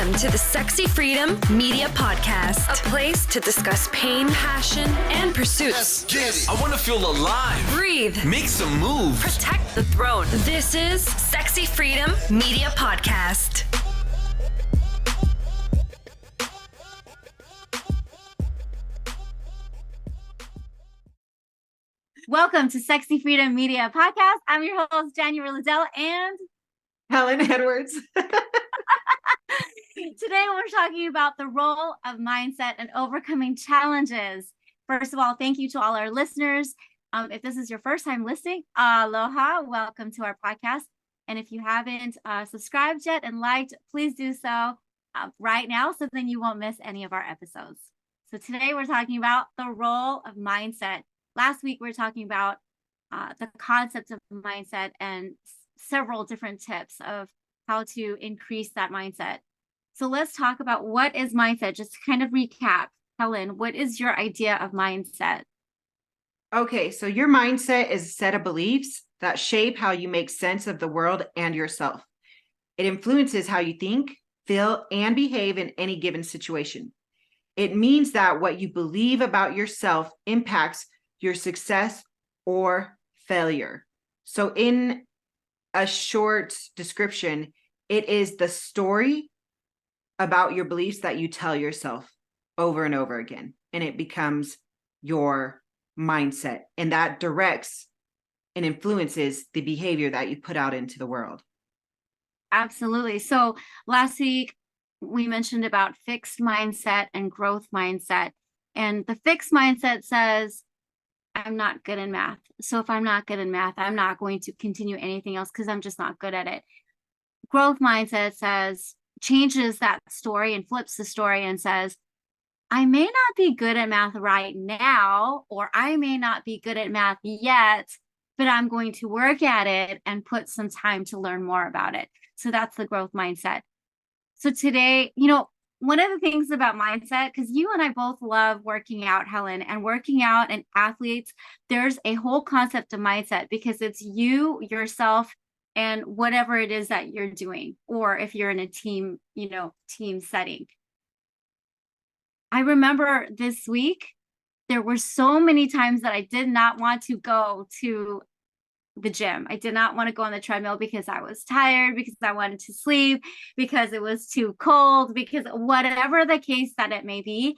Welcome to the Sexy Freedom Media Podcast, a place to discuss pain, passion, and pursuits. Let's get it. I want to feel alive. Breathe. Make some moves. Protect the throne. This is Sexy Freedom Media Podcast. Welcome to Sexy Freedom Media Podcast. I'm your host, Liddell, and Helen Edwards. Today we're talking about the role of mindset and overcoming challenges. First of all, thank you to all our listeners. If this is your first time listening, aloha, welcome to our podcast. And if you haven't subscribed yet and liked, please do so right now so then you won't miss any of our episodes. So today we're talking about the role of mindset. Last week we were talking about the concept of mindset and several different tips of how to increase that mindset. So let's talk about what is mindset. Just to kind of recap, Helen, what is your idea of mindset? Okay, so your mindset is a set of beliefs that shape how you make sense of the world and yourself. It influences how you think, feel, and behave in any given situation. It means that what you believe about yourself impacts your success or failure. So in a short description, it is the story about your beliefs that you tell yourself over and over again, and it becomes your mindset, and that directs and influences the behavior that you put out into the world. Absolutely. So last week we mentioned about fixed mindset and growth mindset, and the fixed mindset says, I'm not good in math. So if I'm not good in math, I'm not going to continue anything else because I'm just not good at it. Growth mindset says, changes that story and flips the story and says, I may not be good at math right now, or I may not be good at math yet, but I'm going to work at it and put some time to learn more about it. So that's the growth mindset. So today, one of the things about mindset, because you and I both love working out, Helen, and working out and athletes, there's a whole concept of mindset because it's you, yourself, and whatever it is that you're doing, or if you're in a team, team setting. I remember this week, there were so many times that I did not want to go to the gym. I did not want to go on the treadmill because I was tired, because I wanted to sleep, because it was too cold, because whatever the case that it may be.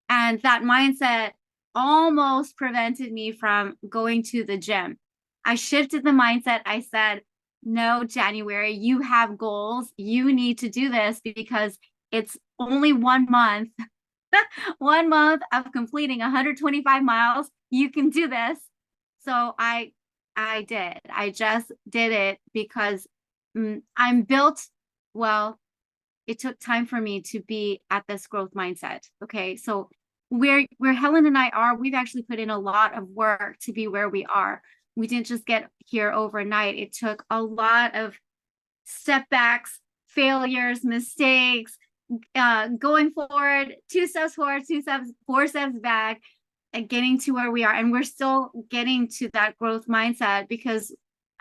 And that mindset almost prevented me from going to the gym. I shifted the mindset. I said, no, January, you have goals. You need to do this because it's only 1 month, 1 month of completing 125 miles. You can do this. So I did. I just did it because I'm built. Well, it took time for me to be at this growth mindset. Okay. So where Helen and I are, we've actually put in a lot of work to be where we are. We didn't just get here overnight. It took a lot of setbacks, failures, mistakes, going forward, 2 steps forward, 4 steps back, and getting to where we are. And we're still getting to that growth mindset because,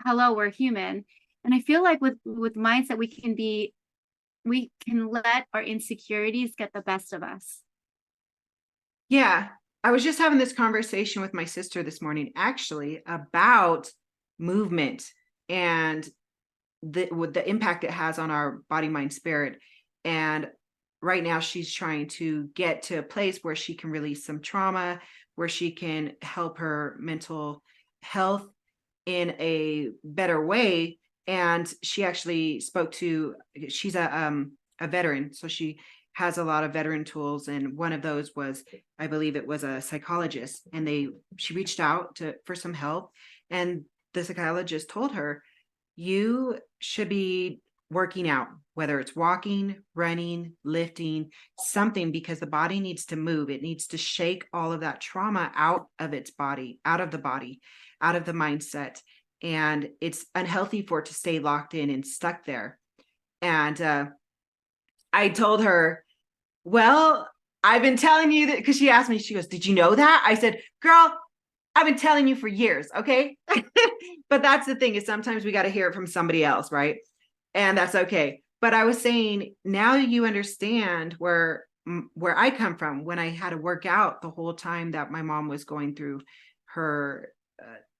hello, we're human. And I feel like with mindset, we can let our insecurities get the best of us. Yeah. I was just having this conversation with my sister this morning, actually, about movement and the impact it has on our body, mind, spirit. And right now she's trying to get to a place where she can release some trauma, where she can help her mental health in a better way. And she actually she's a veteran. So she has a lot of veteran tools. And one of those was, I believe it was a psychologist, and she reached out for some help. And the psychologist told her, you should be working out, whether it's walking, running, lifting, something, because the body needs to move. It needs to shake all of that trauma out of its body, out of the body, out of the mindset. And it's unhealthy for it to stay locked in and stuck there. And I told her, well, I've been telling you that, because she asked me, she goes, did you know that? I said, girl, I've been telling you for years. Okay. But that's the thing, is sometimes we got to hear it from somebody else. Right. And that's okay. But I was saying, now you understand where I come from when I had to work out the whole time that my mom was going through her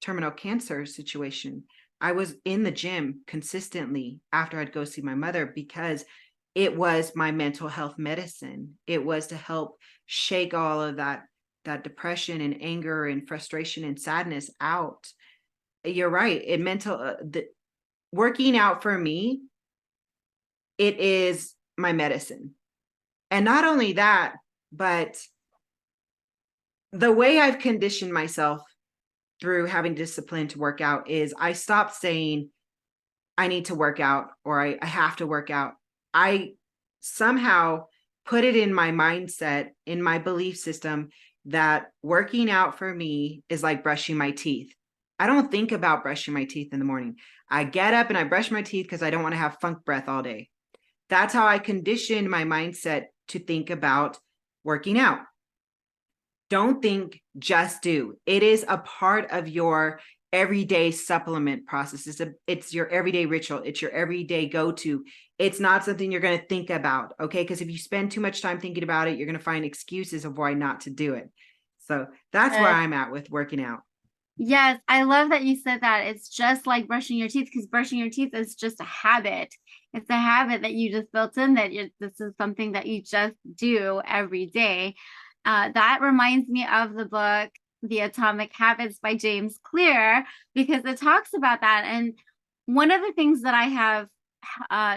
terminal cancer situation. I was in the gym consistently after I'd go see my mother because it was my mental health medicine. It was to help shake all of that depression and anger and frustration and sadness out. You're right. Working out for me, it is my medicine. And not only that, but the way I've conditioned myself through having discipline to work out is I stopped saying I need to work out or I have to work out. I somehow put it in my mindset, in my belief system, that working out for me is like brushing my teeth. I don't think about brushing my teeth in the morning. I get up and I brush my teeth because I don't want to have funk breath all day. That's how I conditioned my mindset to think about working out. Don't think, just do. It is a part of your everyday supplement process. It's your everyday ritual. It's your everyday go-to. It's not something you're going to think about, okay? Because if you spend too much time thinking about it, you're going to find excuses of why not to do it. So that's where I'm at with working out. Yes, I love that you said that. It's just like brushing your teeth, because brushing your teeth is just a habit. It's a habit that you just built in, that this is something that you just do every day. That reminds me of the book, The Atomic Habits by James Clear, because it talks about that. And one of the things that I have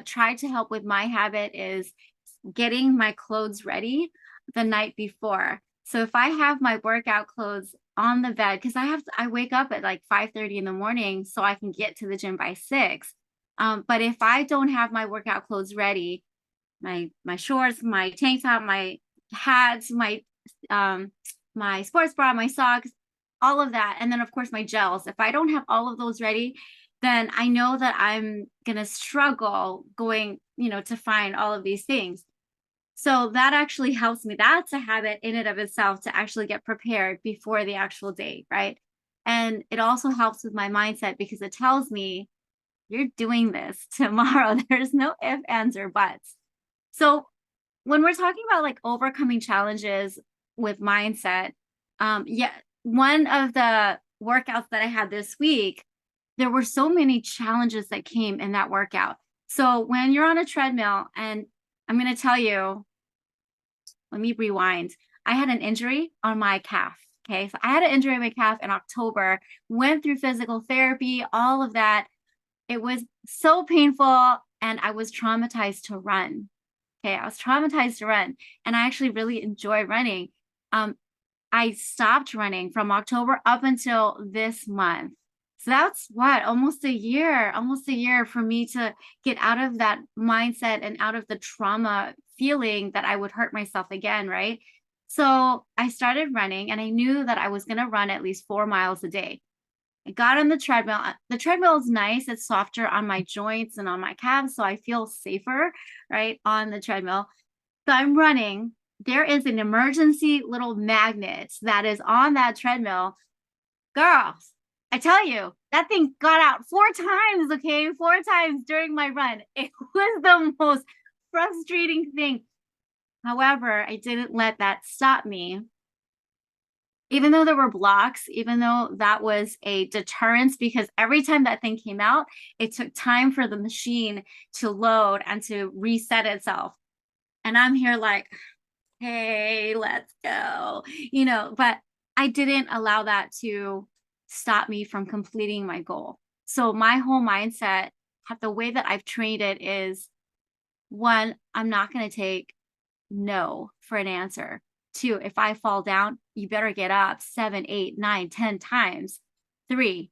tried to help with my habit is getting my clothes ready the night before. So if I have my workout clothes on the bed, because I wake up at like 5:30 in the morning so I can get to the gym by 6. But if I don't have my workout clothes ready, my shorts, my tank top, my hats, my sports bra, my socks, all of that, and then of course my gels. If I don't have all of those ready, then I know that I'm gonna struggle going, to find all of these things. So that actually helps me. That's a habit in and of itself, to actually get prepared before the actual day, right? And it also helps with my mindset, because it tells me you're doing this tomorrow. There's no ifs, ands, or buts. So when we're talking about like overcoming challenges with mindset, one of the workouts that I had this week, there were so many challenges that came in that workout. So when you're on a treadmill, and I'm going to tell you, let me rewind. I had an injury on my calf. Okay. So I had an injury on my calf in October, went through physical therapy, all of that. It was so painful, and I was traumatized to run. Okay. I was traumatized to run, and I actually really enjoy running. I stopped running from October up until this month. So that's almost a year for me to get out of that mindset and out of the trauma feeling that I would hurt myself again, right? So I started running, and I knew that I was going to run at least 4 miles a day. I got on the treadmill. The treadmill is nice. It's softer on my joints and on my calves, so I feel safer, right, on the treadmill. So I'm running. There is an emergency little magnet that is on that treadmill. Girls, I tell you, that thing got out 4 times, okay? 4 times during my run. It was the most frustrating thing. However, I didn't let that stop me. Even though there were blocks, even though that was a deterrence, because every time that thing came out, it took time for the machine to load and to reset itself. And I'm here like, hey, let's go, but I didn't allow that to stop me from completing my goal. So my whole mindset, the way that I've trained it is, 1, I'm not going to take no for an answer. 2, if I fall down, you better get up 7, 8, 9, 10 times. 3,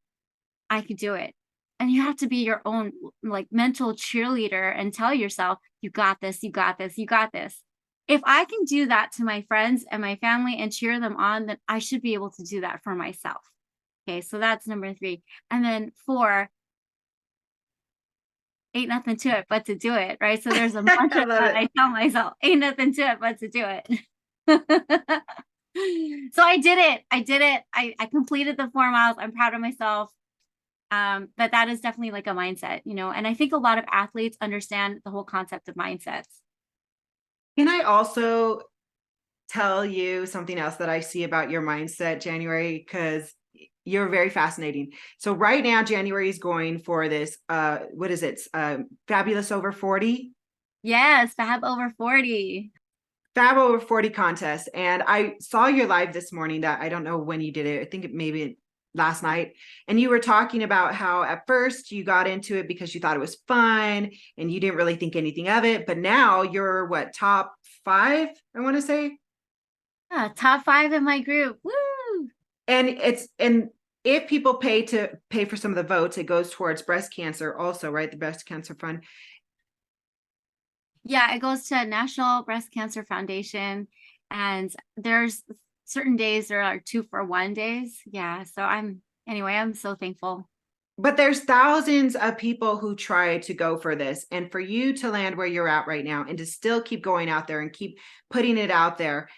I could do it. And you have to be your own like mental cheerleader and tell yourself, you got this, you got this, you got this. If I can do that to my friends and my family and cheer them on, then I should be able to do that for myself. Okay, so that's number 3. And then 4, ain't nothing to it but to do it, right? So there's a mantra that I tell myself, ain't nothing to it but to do it. So I did it. I completed the 4 miles. I'm proud of myself. But that is definitely like a mindset, and I think a lot of athletes understand the whole concept of mindsets. Can I also tell you something else that I see about your mindset, January? Because you're very fascinating. So right now, January is going for this, what is it? Fabulous Over 40? Yes, Fab over 40. Fab Over 40 contest. And I saw your live this morning that I don't know when you did it. I think it maybe last night. And you were talking about how at first you got into it because you thought it was fun and you didn't really think anything of it. But now you're what, top 5, I want to say? Yeah, top 5 in my group. Woo! And if people pay for some of the votes, it goes towards breast cancer also, right? The breast cancer fund. Yeah, it goes to National Breast Cancer Foundation, and there's certain days there are 2-for-1 days. Yeah, so I'm so thankful. But there's thousands of people who try to go for this, and for you to land where you're at right now and to still keep going out there and keep putting it out there,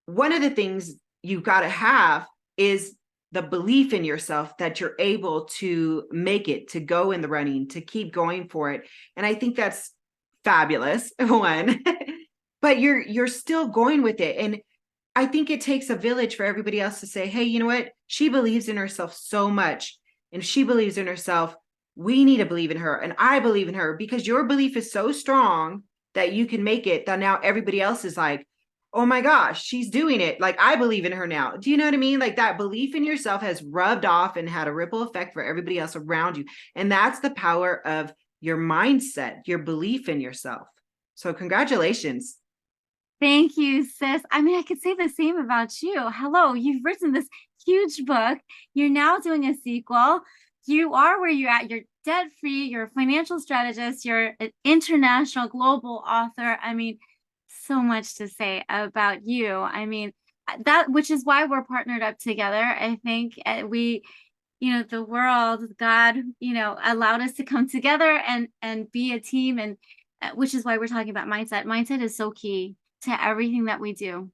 one of the things you've got to have is the belief in yourself that you're able to make it, to go in the running, to keep going for it. And I think that's fabulous, one. But you're still going with it. And I think it takes a village for everybody else to say, hey, you know what? She believes in herself so much. And if she believes in herself, we need to believe in her. And I believe in her, because your belief is so strong that you can make it, that now everybody else is like, oh my gosh, she's doing it. Like, I believe in her now. Do you know what I mean? Like, that belief in yourself has rubbed off and had a ripple effect for everybody else around you. And that's the power of your mindset, your belief in yourself. So congratulations. Thank you, sis. I mean, I could say the same about you. Hello, you've written this huge book. You're now doing a sequel. You are where you're at. You're debt free. You're a financial strategist. You're an international global author. I mean, so much to say about you. I mean, that, which is why we're partnered up together. I think we, the world, God, allowed us to come together and be a team, and which is why we're talking about mindset. Mindset is so key to everything that we do.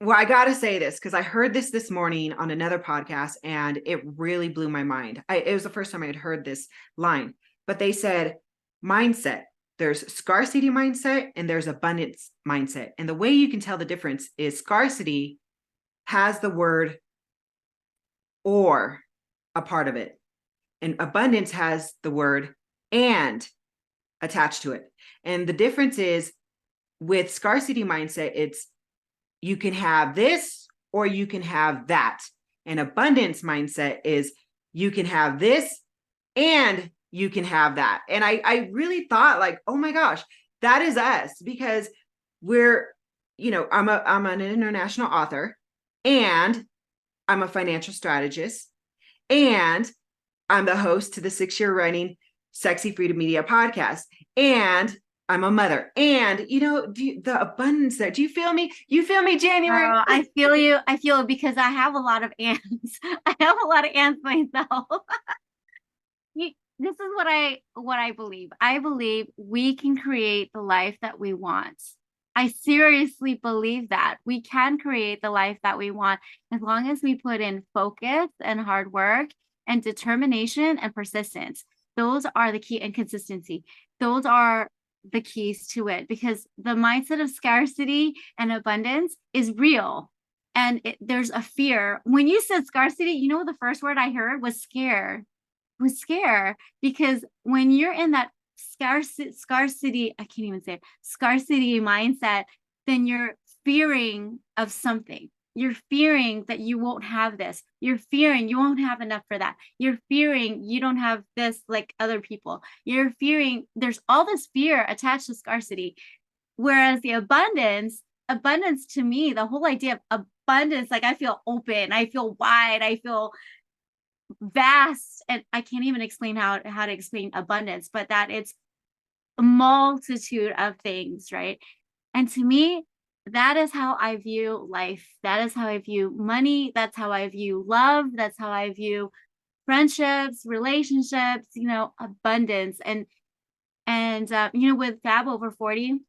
Well, I got to say this because I heard this morning on another podcast and it really blew my mind. It was the first time I had heard this line, but they said mindset. There's scarcity mindset and there's abundance mindset. And the way you can tell the difference is scarcity has the word or a part of it, and abundance has the word and attached to it. And the difference is, with scarcity mindset, it's you can have this or you can have that. And abundance mindset is you can have this and you can have that. And I really thought, like, oh my gosh, that is us, because we're, I'm an international author, and I'm a financial strategist, and I'm the host to the 6-year running Sexy Freedom Media podcast, and I'm a mother. And, the abundance there. Do you feel me? You feel me, January? I feel you. I feel it because I have a lot of ants. I have a lot of ants myself. This is what I believe. I believe we can create the life that we want. I seriously believe that we can create the life that we want as long as we put in focus and hard work and determination and persistence. Those are the key, and consistency. Those are the keys to it, because the mindset of scarcity and abundance is real. And there's a fear. When you said scarcity, the first word I heard was scare. Because when you're in that scarcity, I can't even say it, scarcity mindset, then you're fearing of something. You're fearing that you won't have this. You're fearing you won't have enough for that. You're fearing you don't have this like other people. You're fearing, there's all this fear attached to scarcity. Whereas the abundance to me, the whole idea of abundance, like I feel open, I feel wide, I feel vast, and I can't even explain how to explain abundance, but that it's a multitude of things, right? And to me, that is how I view life. That is how I view money. That's how I view love. That's how I view friendships, relationships, abundance. And with Fab Over 40,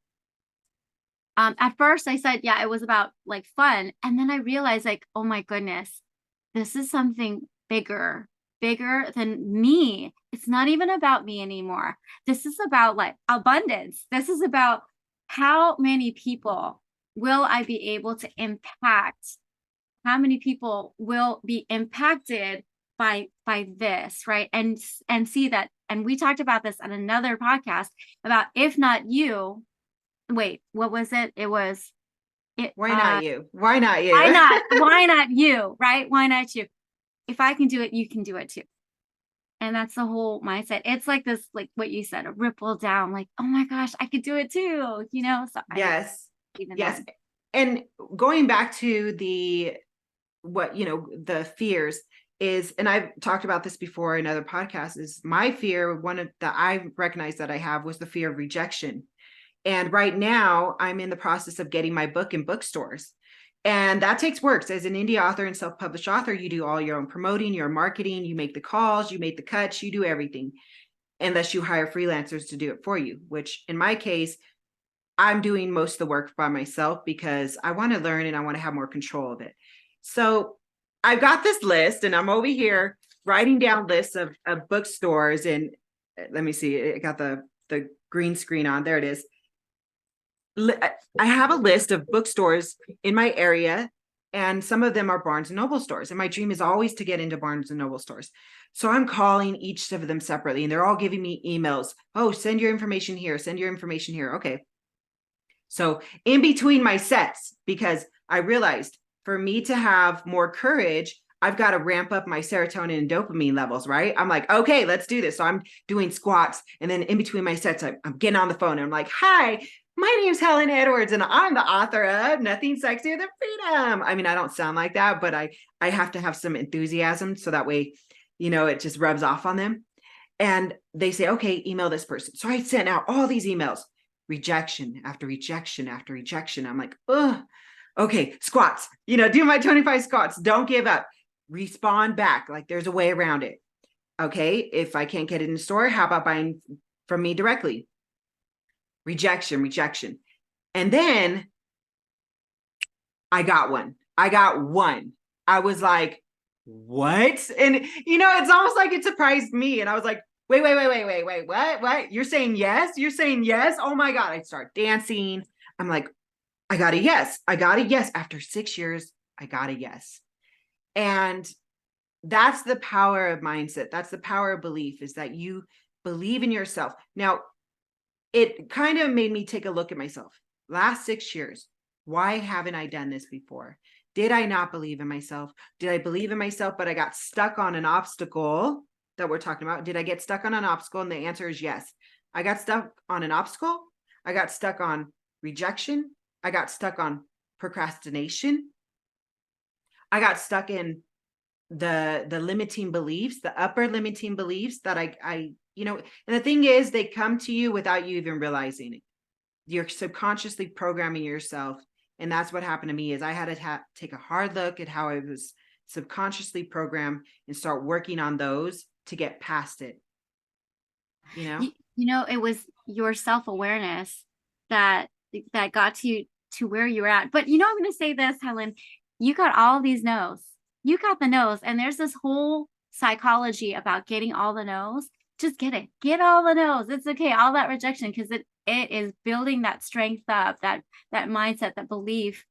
at first I said, yeah, it was about like fun. And then I realized, like, oh my goodness, this is something bigger. bigger than me. It's not even about me anymore. This is about like abundance. This is about how many people will I be able to impact? How many people will be impacted by this, right? And see that. And we talked about this on another podcast about if not you, wait, what was it? It was it. Why not you? Why not you? Why not? Why not you? Right? Why not you? If I can do it, you can do it too. And that's the whole mindset. It's like this, like what you said, a ripple down, like, oh my gosh, I could do it too, you know? So Yes. Yes. Then. And going back to the fears is, and I've talked about this before in other podcasts, is my fear, one of that I recognized that I have was the fear of rejection. And right now I'm in the process of getting my book in bookstores. And that takes work. As an indie author and self-published author, you do all your own promoting, your marketing, you make the calls, you make the cuts, you do everything, unless you hire freelancers to do it for you, which in my case, I'm doing most of the work by myself because I want to learn and I want to have more control of it. So I've got this list and I'm over here writing down lists of bookstores. And let me see, I got the green screen on. There it is. I have a list of bookstores in my area, and some of them are Barnes and Noble stores. And my dream is always to get into Barnes and Noble stores. So I'm calling each of them separately, and they're all giving me emails. Oh, send your information here. Send your information here. Okay. So in between my sets, because I realized for me to have more courage, I've got to ramp up my serotonin and dopamine levels, right? I'm like, okay, let's do this. So I'm doing squats. And then in between my sets, I'm getting on the phone and I'm like, hi, my name's Helen Edwards, and I'm the author of Nothing Sexier Than Freedom. I mean, I don't sound like that, but I have to have some enthusiasm. So that way, it just rubs off on them. And they say, okay, email this person. So I sent out all these emails, rejection after rejection after rejection. I'm like, ugh, okay, squats, do my 25 squats. Don't give up. Respond back. Like there's a way around it. Okay. If I can't get it in the store, how about buying from me directly? Rejection. And then I got one. I was like, what? And it's almost like it surprised me. And I was like, wait, what? You're saying yes? Oh my God. I start dancing. I'm like, I got a yes. After 6 years, I got a yes. And that's the power of mindset. That's the power of belief, is that you believe in yourself. Now, it kind of made me take a look at myself. Last 6 years, why haven't I done this before? Did I not believe in myself? Did I believe in myself, but I got stuck on an obstacle that we're talking about? Did I get stuck on an obstacle? And the answer is yes. I got stuck on an obstacle. I got stuck on rejection. I got stuck on procrastination. I got stuck in the limiting beliefs, the upper limiting beliefs that and the thing is, they come to you without you even realizing it. You're subconsciously programming yourself. And that's what happened to me, is I had to take a hard look at how I was subconsciously programmed and start working on those to get past it. It was your self-awareness that got you to where you're at. But I'm going to say this, Helen, you got all these no's. You got the no's. And there's this whole psychology about getting all the no's. Just get all the no's. It's okay. All that rejection, because it is building that strength up, that mindset, that belief.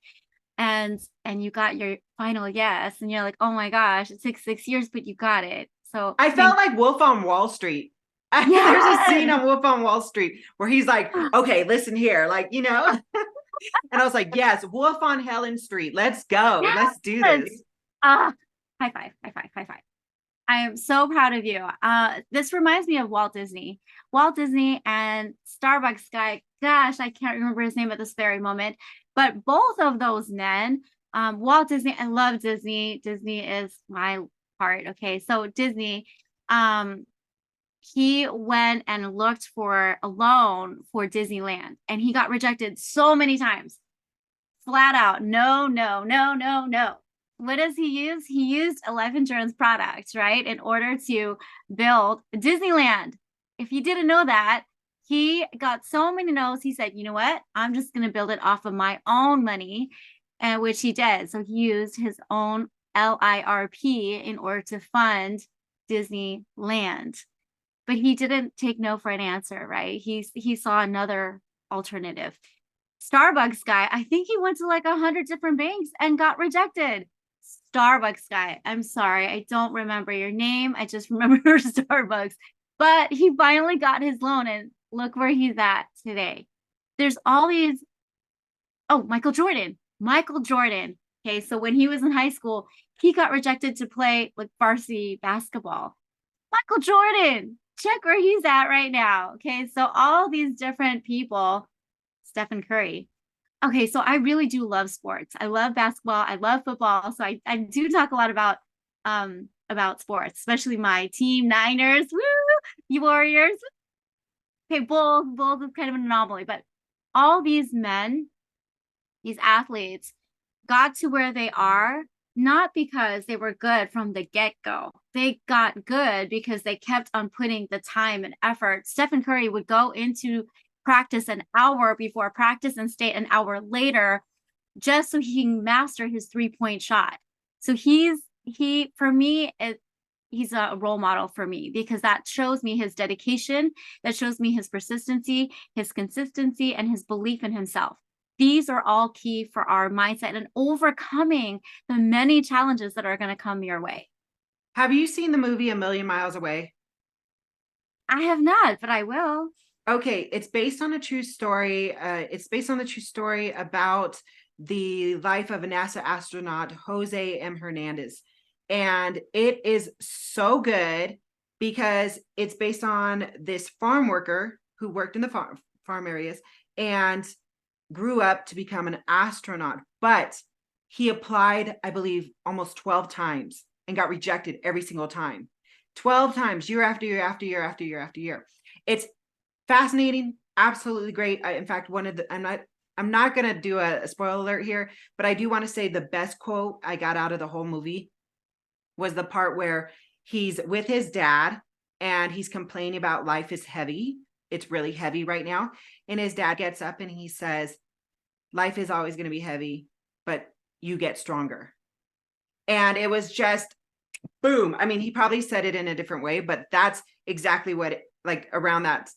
And you got your final yes. And you're like, oh my gosh, it took 6 years, but you got it. So I felt like Wolf on Wall Street. There's a scene on Wolf on Wall Street where he's like, okay, listen here, and I was like, yes, Wolf on Helen Street. Let's go. Yes. Let's do this. High five. I am so proud of you. This reminds me of Walt Disney and Starbucks guy. Gosh, I can't remember his name at this very moment, but both of those men, Walt Disney, I love Disney. Disney is my heart. Okay. So Disney, he went and looked for a loan for Disneyland, and he got rejected so many times. Flat out. No. What does he use? He used a life insurance product, right? In order to build Disneyland. If you didn't know that, he got so many no's. He said, you know what? I'm just going to build it off of my own money, and which he did. So he used his own LIRP in order to fund Disneyland. But he didn't take no for an answer, right? He saw another alternative. Starbucks guy, I think he went to like 100 different banks and got rejected. Starbucks guy, I'm sorry, I don't remember your name. I just remember Starbucks. But he finally got his loan, and look where he's at today. There's all these. Oh, Michael Jordan. Michael Jordan. Okay, so when he was in high school, he got rejected to play like varsity basketball. Michael Jordan, check where he's at right now. Okay, so all these different people, Stephen Curry. Okay, so I really do love sports. I love basketball. I love football. So I do talk a lot about sports, especially my team Niners. Woo! You Warriors. Okay, Bulls is kind of an anomaly, but all these men, these athletes, got to where they are not because they were good from the get-go. They got good because they kept on putting the time and effort. Stephen Curry would go into practice an hour before practice and stay an hour later just so he can master his 3-point shot. So he's a role model for me because that shows me his dedication, that shows me his persistency, his consistency, and his belief in himself. These are all key for our mindset and overcoming the many challenges that are going to come your way. Have you seen the movie A Million Miles Away? I have not, but I will. Okay, it's based on a true story. It's based on the true story about the life of a NASA astronaut, Jose M. Hernandez. And it is so good because it's based on this farm worker who worked in the farm areas and grew up to become an astronaut. But he applied, I believe, almost 12 times and got rejected every single time. 12 times, year after year after year after year after year. It's fascinating, absolutely great. In fact, I'm not going to do a spoiler alert here, but I do want to say the best quote I got out of the whole movie was the part where he's with his dad and he's complaining about life is heavy. It's really heavy right now. And his dad gets up and he says, life is always going to be heavy, but you get stronger. And it was just boom. I mean, he probably said it in a different way, but that's exactly what around that.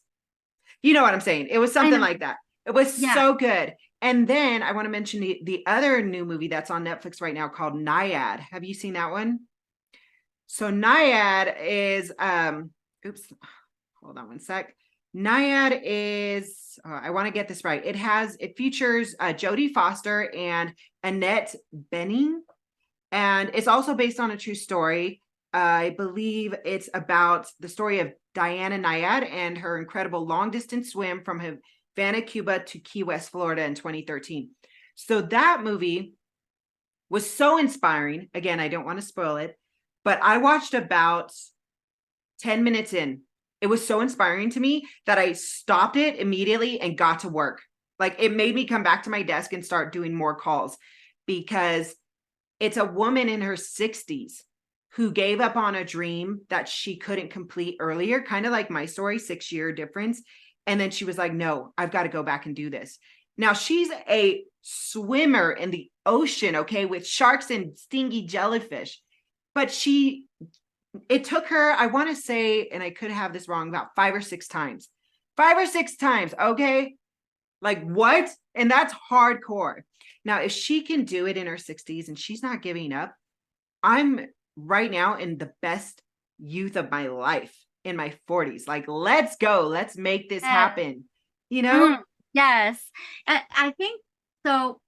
You know what I'm saying? It was something like that. It was so good. And then I want to mention the other new movie that's on Netflix right now called Naiad. Have you seen that one? So Naiad is, hold on one sec. Naiad is, I want to get this right. It features Jodie Foster and Annette Bening. And it's also based on a true story. I believe it's about the story of Diana Naiad and her incredible long distance swim from Havana, Cuba to Key West, Florida in 2013. So that movie was so inspiring. Again, I don't want to spoil it, but I watched about 10 minutes in. It was so inspiring to me that I stopped it immediately and got to work. Like it made me come back to my desk and start doing more calls because it's a woman in her 60s who gave up on a dream that she couldn't complete earlier, kind of like my story, 6-year difference. And then she was like, no, I've got to go back and do this. Now she's a swimmer in the ocean, okay, with sharks and stingy jellyfish. But it took her, I want to say, and I could have this wrong, about 5 or 6 times. 5 or 6 times, okay? Like what? And that's hardcore. Now, if she can do it in her 60s and she's not giving up, I'm right now in the best youth of my life in my 40s. Like, let's go. Let's make this happen. You know? Yes. I think so.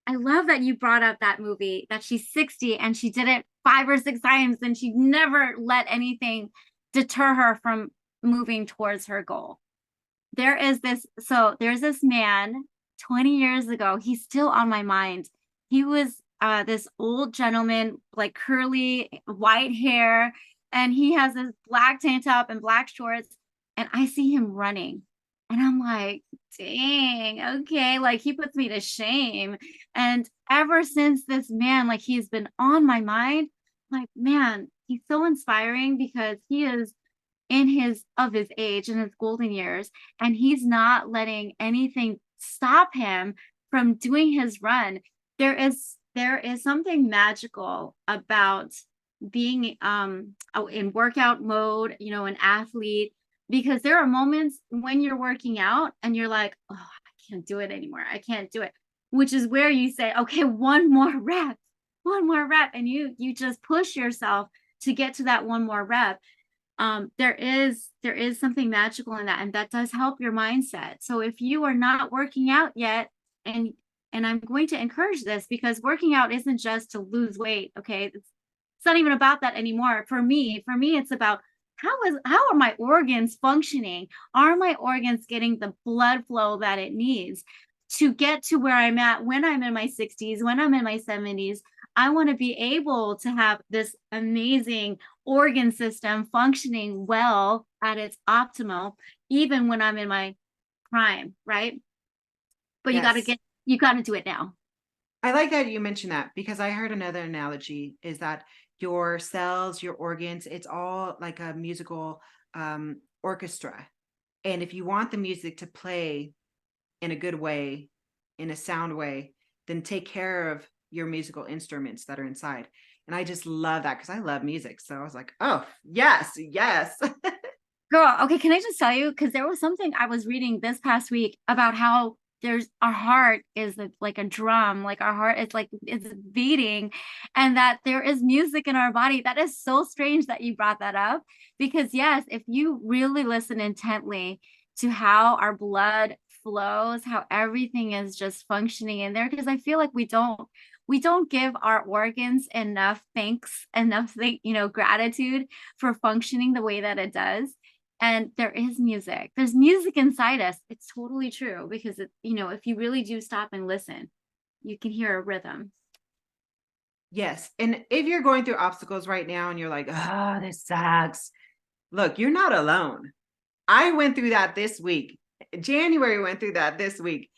I love that you brought up that movie, that she's 60 and she did it 5 or 6 times and she never let anything deter her from moving towards her goal. There's this man 20 years ago. He's still on my mind. He was this old gentleman, like curly white hair, and he has this black tank top and black shorts. And I see him running and I'm like, dang, okay. Like he puts me to shame. And ever since this man, like he's been on my mind, like, man, he's so inspiring because he is of his age in his golden years. And he's not letting anything stop him from doing his run. There is something magical about being in workout mode, an athlete, because there are moments when you're working out and you're like, oh, I can't do it anymore. I can't do it, which is where you say, okay, one more rep. And you just push yourself to get to that one more rep. There is something magical in that, and that does help your mindset. So if you are not working out yet, and I'm going to encourage this, because working out isn't just to lose weight. Okay. It's not even about that anymore. For me, it's about how are my organs functioning? Are my organs getting the blood flow that it needs to get to where I'm at when I'm in my 60s, when I'm in my 70s? I want to be able to have this amazing organ system functioning well at its optimal, even when I'm in my prime, right? But Yes. you got to do it now. I like that you mentioned that, because I heard another analogy is that your cells, your organs, it's all like a musical orchestra. And if you want the music to play in a good way, in a sound way, then take care of your musical instruments that are inside. And I just love that, because I love music. So I was like, oh, yes. Girl, okay, can I just tell you? Because there was something I was reading this past week about how our heart is like a drum, like our heart is like it's beating, and that there is music in our body. That is so strange that you brought that up, because yes, if you really listen intently to how our blood flows, how everything is just functioning in there, because I feel like we don't give our organs enough gratitude for functioning the way that it does. And there is music. There's music inside us. It's totally true, because if you really do stop and listen, you can hear a rhythm. Yes. And if you're going through obstacles right now and you're like, oh, this sucks, look, you're not alone. I went through that this week. January went through that this week.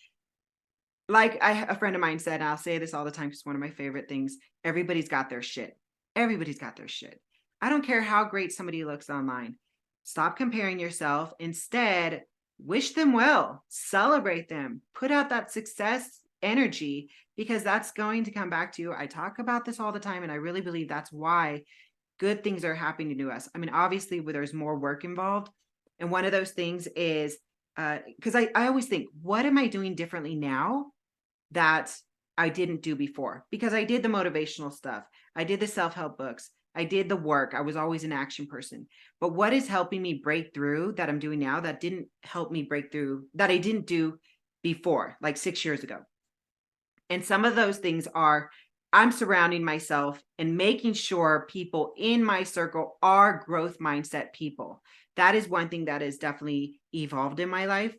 Like a friend of mine said, and I'll say this all the time, it's one of my favorite things. Everybody's got their shit. Everybody's got their shit. I don't care how great somebody looks online. Stop comparing yourself. Instead, wish them well, celebrate them, put out that success energy, because that's going to come back to you. I talk about this all the time, and I really believe that's why good things are happening to us. I mean, obviously, there's more work involved. And one of those things is, because I always think, what am I doing differently now that I didn't do before? Because I did the motivational stuff. I did the self-help books. I did the work. I was always an action person. But what is helping me break through that I'm doing now that didn't help me break through, that I didn't do before, like 6 years ago? And some of those things are, I'm surrounding myself and making sure people in my circle are growth mindset people. That is one thing that has definitely evolved in my life.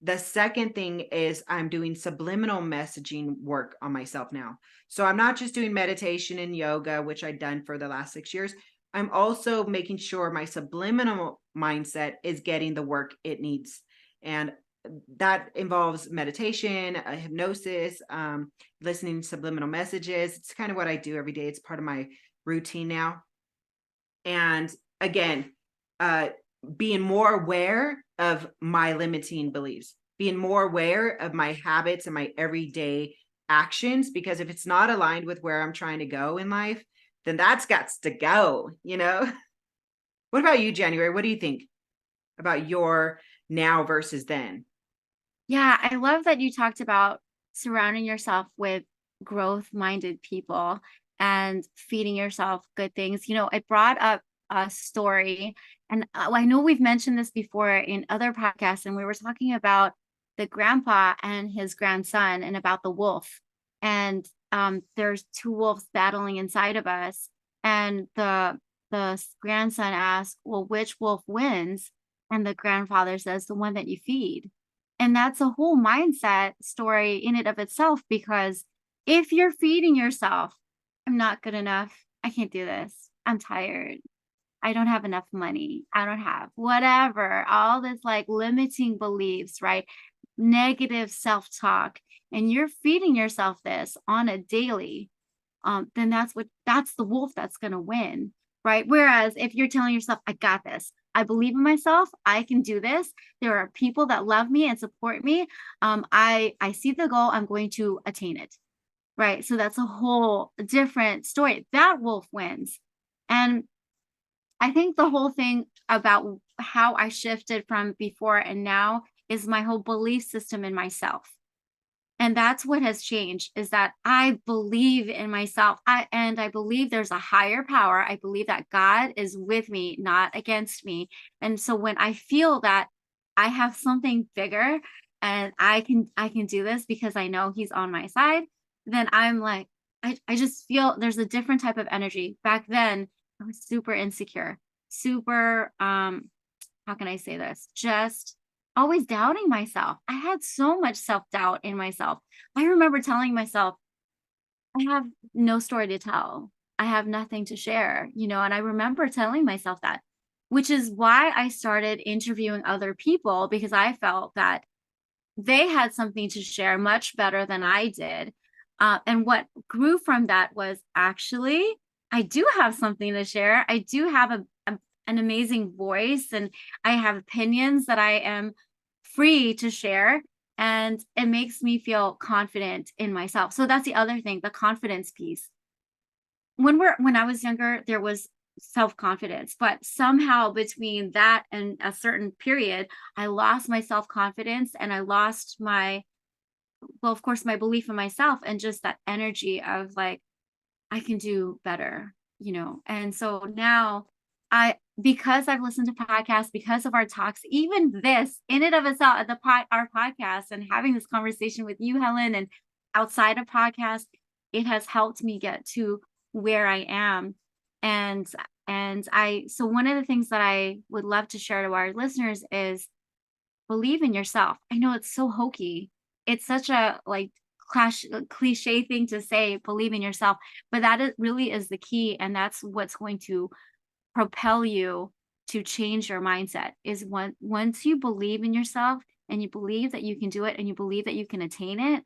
The second thing is I'm doing subliminal messaging work on myself now. So I'm not just doing meditation and yoga, which I've done for the last 6 years. I'm also making sure my subliminal mindset is getting the work it needs. And that involves meditation, hypnosis, listening to subliminal messages. It's kind of what I do every day. It's part of my routine now. And again, being more aware of my limiting beliefs, being more aware of my habits and my everyday actions, because if it's not aligned with where I'm trying to go in life, then that's got to go, What about you, January? What do you think about your now versus then? Yeah, I love that you talked about surrounding yourself with growth-minded people and feeding yourself good things. I brought up a story, and I know we've mentioned this before in other podcasts, and we were talking about the grandpa and his grandson and about the wolf. And there's two wolves battling inside of us. And the grandson asks, well, which wolf wins? And the grandfather says, the one that you feed. And that's a whole mindset story in and of itself, because if you're feeding yourself, I'm not good enough, I can't do this, I'm tired, I don't have enough money, I don't have whatever, all this like limiting beliefs, right? Negative self-talk, and you're feeding yourself this on a daily, then that's the wolf that's going to win, right? Whereas if you're telling yourself, I got this, I believe in myself, I can do this, there are people that love me and support me, I see the goal, I'm going to attain it, right? So that's a whole different story. That wolf wins. And I think the whole thing about how I shifted from before and now is my whole belief system in myself. And that's what has changed, is that I believe in myself. I believe there's a higher power. I believe that God is with me, not against me. And so when I feel that I have something bigger and I can do this because I know he's on my side, then I'm like, I just feel there's a different type of energy. Back then, I was super insecure, super how can I say this? Just always doubting myself. I had so much self-doubt in myself. I remember telling myself, I have no story to tell. I have nothing to share, and I remember telling myself that, which is why I started interviewing other people, because I felt that they had something to share much better than I did. And what grew from that was, actually, I do have something to share. I do have an amazing voice, and I have opinions that I am free to share. And it makes me feel confident in myself. So that's the other thing, the confidence piece. When I was younger, there was self-confidence, but somehow between that and a certain period, I lost my self-confidence, and I lost well, of course, my belief in myself, and just that energy of like, I can do better. And so now because I've listened to podcasts, because of our talks, even this in and of itself, our podcast, and having this conversation with you, Helen, and outside of podcast, it has helped me get to where I am. So one of the things that I would love to share to our listeners is believe in yourself. I know it's so hokey. It's such a cliche thing to say, believe in yourself, but really is the key. And that's what's going to propel you to change your mindset, is once you believe in yourself and you believe that you can do it and you believe that you can attain it,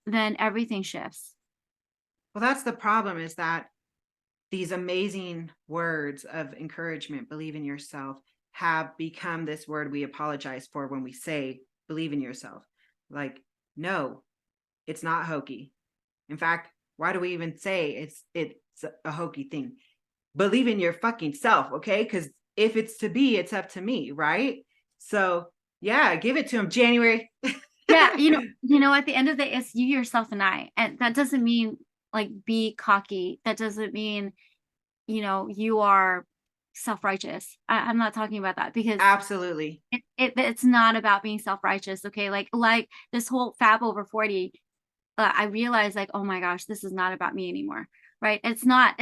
then everything shifts. Well, that's the problem, is that these amazing words of encouragement, believe in yourself, have become this word we apologize for when we say believe in yourself. Like, no, it's not hokey. In fact, why do we even say it's a hokey thing? Believe in your fucking self, okay? Because if it's to be, it's up to me, right? So yeah, give it to him, January. Yeah, at the end of the day, it's you, yourself, and I. And that doesn't mean like be cocky. That doesn't mean, you are self-righteous. I'm not talking about that, because Absolutely. it's not about being self-righteous. Okay. Like this whole Fab over 40, I realized, like, oh my gosh, this is not about me anymore. Right. It's not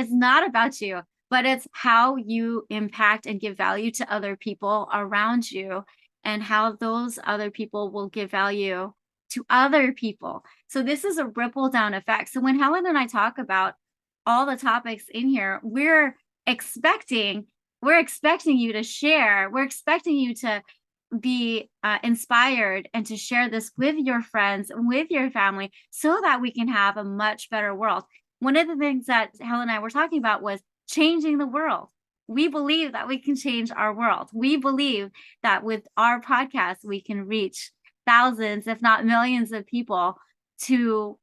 about you, but it's how you impact and give value to other people around you, and how those other people will give value to other people. So this is a ripple down effect. So when Helen and I talk about all the topics in here, we're expecting you to share. We're expecting you to be inspired and to share this with your friends, with your family, so that we can have a much better world. One of the things that Helen and I were talking about was changing the world. We believe that we can change our world. We believe that with our podcast, we can reach thousands, if not millions of people, to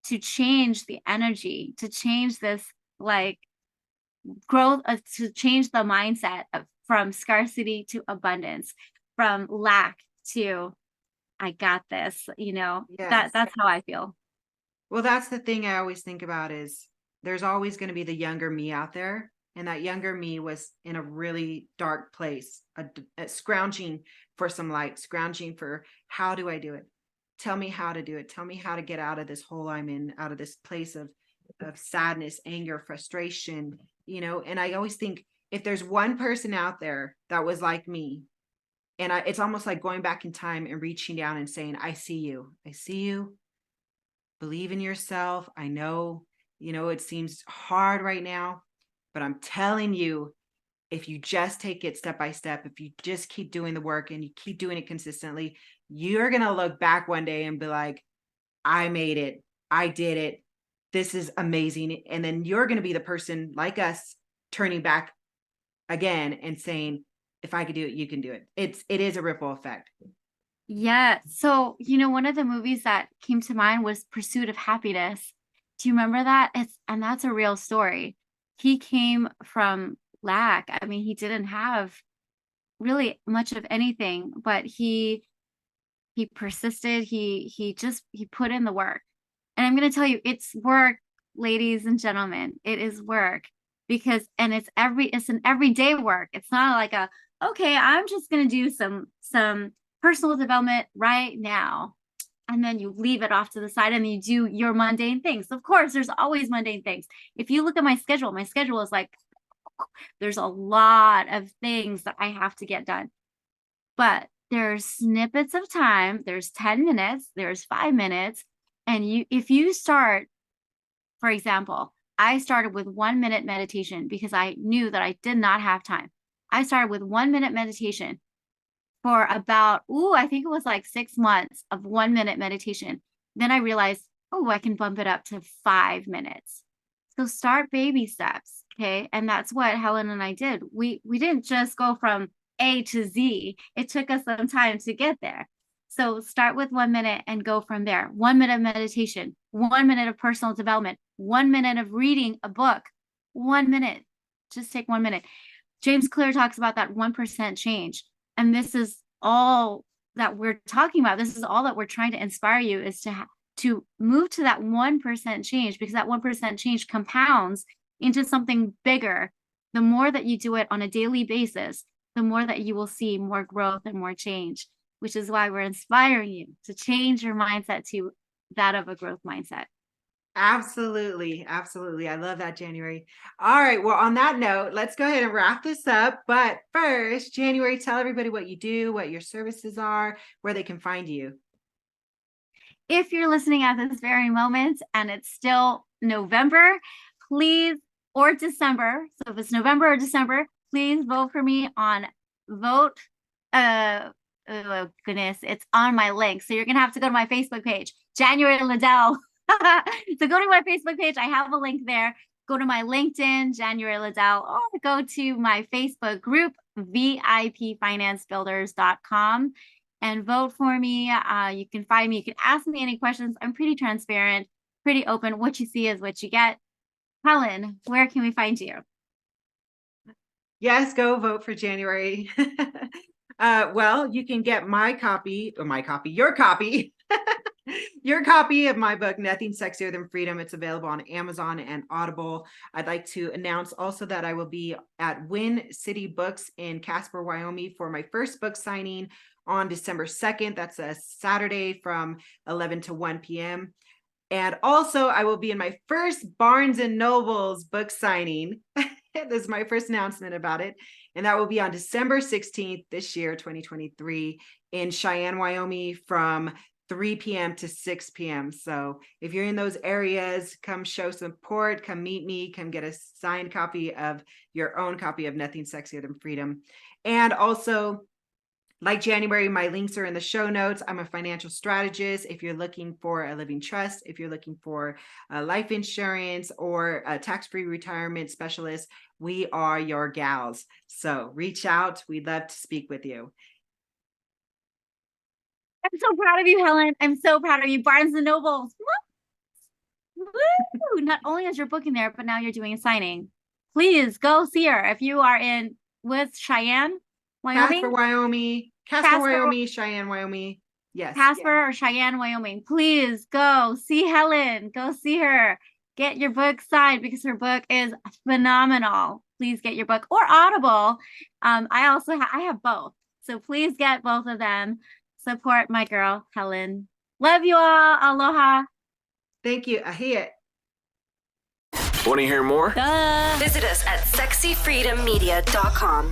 change the energy, to change this like growth, to change the mindset from scarcity to abundance, from lack to I got this. Yes. That's how I feel. Well, that's the thing I always think about, is there's always going to be the younger me out there. And that younger me was in a really dark place, scrounging for some light, scrounging for, how do I do it? Tell me how to do it. Tell me how to get out of this hole I'm in, out of this place of sadness, anger, frustration, and I always think, if there's one person out there that was like me, and it's almost like going back in time and reaching down and saying, I see you, believe in yourself. I know, it seems hard right now, but I'm telling you, if you just take it step by step, if you just keep doing the work and you keep doing it consistently, you're going to look back one day and be like, I made it. I did it. This is amazing. And then you're going to be the person like us turning back again and saying, if I could do it, you can do it. It is a ripple effect. Yeah. So, one of the movies that came to mind was Pursuit of Happiness. Do you remember that? And that's a real story. he came from lack. I mean, he didn't have really much of anything, but he persisted. He put in the work. And I'm going to tell you, it's work, ladies and gentlemen. It is work because, and it's an everyday work. It's not like okay, I'm just going to do some personal development right now. And then you leave it off to the side and you do your mundane things. Of course, there's always mundane things. If you look at my schedule is like, there's a lot of things that I have to get done. But there's snippets of time. There's 10 minutes, there's 5 minutes. And if you start, for example, I started with 1 minute meditation because I knew that I did not have time. I started with 1 minute meditation for about, I think it was like 6 months of 1 minute meditation. Then I realized, I can bump it up to 5 minutes. So start baby steps. Okay. And that's what Helen and I did. We didn't just go from A to Z. It took us some time to get there. So start with 1 minute and go from there. 1 minute of meditation, 1 minute of personal development, 1 minute of reading a book, 1 minute. Just take 1 minute. James Clear talks about that 1% change. And this is all that we're talking about. This is all that we're trying to inspire you is to move to that 1% change, because that 1% change compounds into something bigger. The more that you do it on a daily basis, the more that you will see more growth and more change, which is why we're inspiring you to change your mindset to that of a growth mindset. Absolutely. Absolutely. I love that, January. All right. Well, on that note, let's go ahead and wrap this up. But first, January, tell everybody what you do, what your services are, where they can find you. If you're listening at this very moment and it's still November, please, or December. So if it's November or December, please vote for me on vote. Oh goodness, it's on my link. So you're going to have to go to my Facebook page, January Liddell. So go to my Facebook page. I have a link there. Go to my LinkedIn, January Liddell, or go to my Facebook group, VIPFinanceBuilders.com, and vote for me. You can find me. You can ask me any questions. I'm pretty transparent, pretty open. What you see is what you get. Helen, where can we find you? Yes, go vote for January. Well, you can get your copy your copy of my book, Nothing Sexier Than Freedom. It's available on Amazon and Audible. I'd like to announce also that I will be at Win City Books in Casper, Wyoming for my first book signing on December 2nd. That's a Saturday from 11 to 1 p.m. And also I will be in my first Barnes and Noble's book signing. This is my first announcement about it. And that will be on December 16th this year, 2023, in Cheyenne, Wyoming, from 3 p.m. to 6 p.m. So if you're in those areas, come show support, come meet me, come get a signed copy of your own copy of Nothing Sexier Than Freedom. And also, like January, my links are in the show notes. I'm a financial strategist. If you're looking for a living trust, if you're looking for life insurance or a tax-free retirement specialist, we are your gals. So reach out. We'd love to speak with you. I'm so proud of you, Helen. I'm so proud of you. Barnes and Noble. Woo! Not only is your book in there, but now you're doing a signing. Please go see her. If you are in Cheyenne, Wyoming. Casper, Wyoming, Cheyenne, Wyoming. Yes. Casper or Cheyenne, Wyoming. Please go see Helen. Go see her. Get your book signed because her book is phenomenal. Please get your book or Audible. I have both. So please get both of them. Support my girl, Helen. Love you all. Aloha. Thank you. Ahia. Want to hear more? Visit us at SexyFreedomMedia.com.